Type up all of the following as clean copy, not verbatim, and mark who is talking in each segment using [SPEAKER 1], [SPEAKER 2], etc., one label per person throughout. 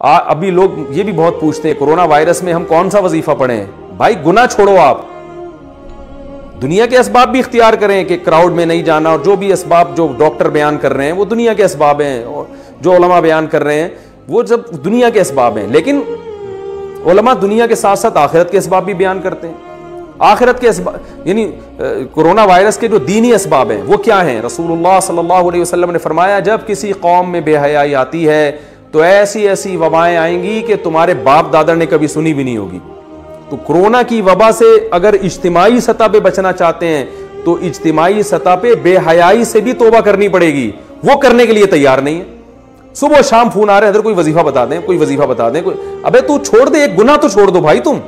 [SPEAKER 1] अभी लोग ये भी बहुत पूछते हैं कोरोना वायरस में हम कौन सा वजीफा पढ़ें। भाई गुनाह छोड़ो, आप दुनिया के असबाब भी इख्तियार करें कि क्राउड में नहीं जाना, और जो भी असबाब जो डॉक्टर बयान कर रहे हैं वो दुनिया के असबाब हैं, और जो उलमा बयान कर रहे हैं वो सब दुनिया के असबाब हैं। लेकिन उलमा दुनिया के साथ साथ आखिरत के असबाब भी बयान करते हैं। आखिरत के असबाब यानी कोरोना वायरस के जो दीनी असबाब हैं वो क्या हैं। रसूलुल्लाह सल्लल्लाहु अलैहि वसल्लम ने फरमाया, जब किसी कौम में बेहयाई आती है तो ऐसी ऐसी वबाएं आएंगी कि तुम्हारे बाप दादा ने कभी सुनी भी नहीं होगी। तो कोरोना की वबा से अगर इज्तिमाई सतह पे बचना चाहते हैं तो इज्तिमाई सतह पे बेहयाई से भी तौबा करनी पड़ेगी। वो करने के लिए तैयार नहीं है। सुबह शाम फोन आ रहे हैं, कोई वजीफा बता दें, कोई वजीफा बता दें, कोई अबे तू छोड़ दे, एक गुनाह तो छोड़ दो भाई। तुम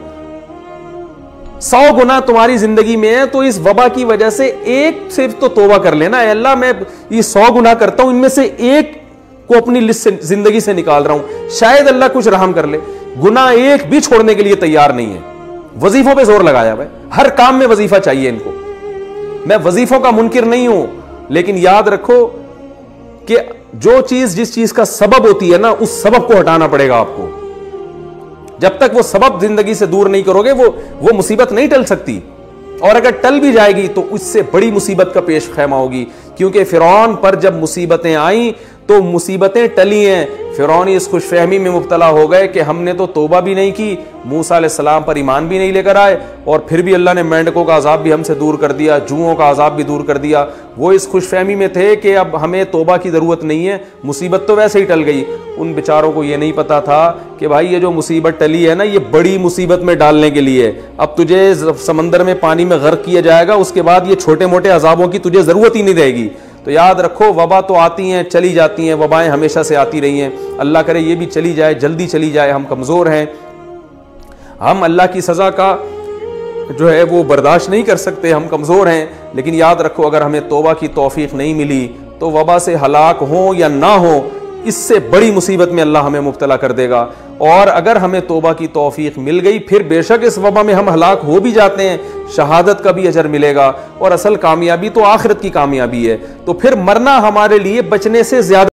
[SPEAKER 1] 100 गुनाह तुम्हारी जिंदगी में है तो इस वबा की वजह से एक सिर्फ तो तौबा कर लेना। अल्लाह मैं ये 100 गुनाह करता हूं, इनमें से एक को अपनी लिस्ट से जिंदगी से निकाल रहा हूं, शायद अल्लाह कुछ रहम कर ले। गुनाह एक भी छोड़ने के लिए तैयार नहीं है। वजीफों पे जोर लगाया भाई, हर काम में वजीफा चाहिए इनको। मैं वजीफों का मुनकिर नहीं हूं, लेकिन याद रखो कि जो चीज जिस चीज का सबब होती है ना, उस सबब को हटाना पड़ेगा आपको। जब तक वो सबब जिंदगी से दूर नहीं करोगे वो मुसीबत नहीं टल सकती, और अगर टल भी जाएगी तो उससे बड़ी मुसीबत का पेश खैमा होगी। क्योंकि फिरौन पर जब मुसीबतें आई तो मुसीबतें टली हैं। फिरौन इस खुशफहमी में मुब्तला हो गए कि हमने तो तौबा भी नहीं की, मूसा अलैहिस्सलाम पर ईमान भी नहीं लेकर आए, और फिर भी अल्लाह ने मेंढकों का अजाब भी हमसे दूर कर दिया, जुओं का अजाब भी दूर कर दिया। वो इस खुशफहमी में थे कि अब हमें तौबा की ज़रूरत नहीं है, मुसीबत तो वैसे ही टल गई। उन बेचारों को ये नहीं पता था कि भाई ये जो मुसीबत टली है ना, ये बड़ी मुसीबत में डालने के लिए। अब तुझे समंदर में पानी में गर्क किया जाएगा, उसके बाद ये छोटे मोटे अजाबों की तुझे ज़रूरत ही नहीं रहेगी। तो याद रखो, वबा तो आती हैं चली जाती हैं, वबाएं हमेशा से आती रही हैं। अल्लाह करे ये भी चली जाए, जल्दी चली जाए। हम कमज़ोर हैं, हम अल्लाह की सज़ा का जो है वो बर्दाश्त नहीं कर सकते, हम कमज़ोर हैं। लेकिन याद रखो, अगर हमें तौबा की तौफीक नहीं मिली तो वबा से हलाक हो या ना हो, इससे बड़ी मुसीबत में अल्लाह हमें मुब्तला कर देगा। और अगर हमें तौबा की तौफीक मिल गई, फिर बेशक इस वबा में हम हलाक हो भी जाते हैं, शहादत का भी अजर मिलेगा, और असल कामयाबी तो आखिरत की कामयाबी है। तो फिर मरना हमारे लिए बचने से ज्यादा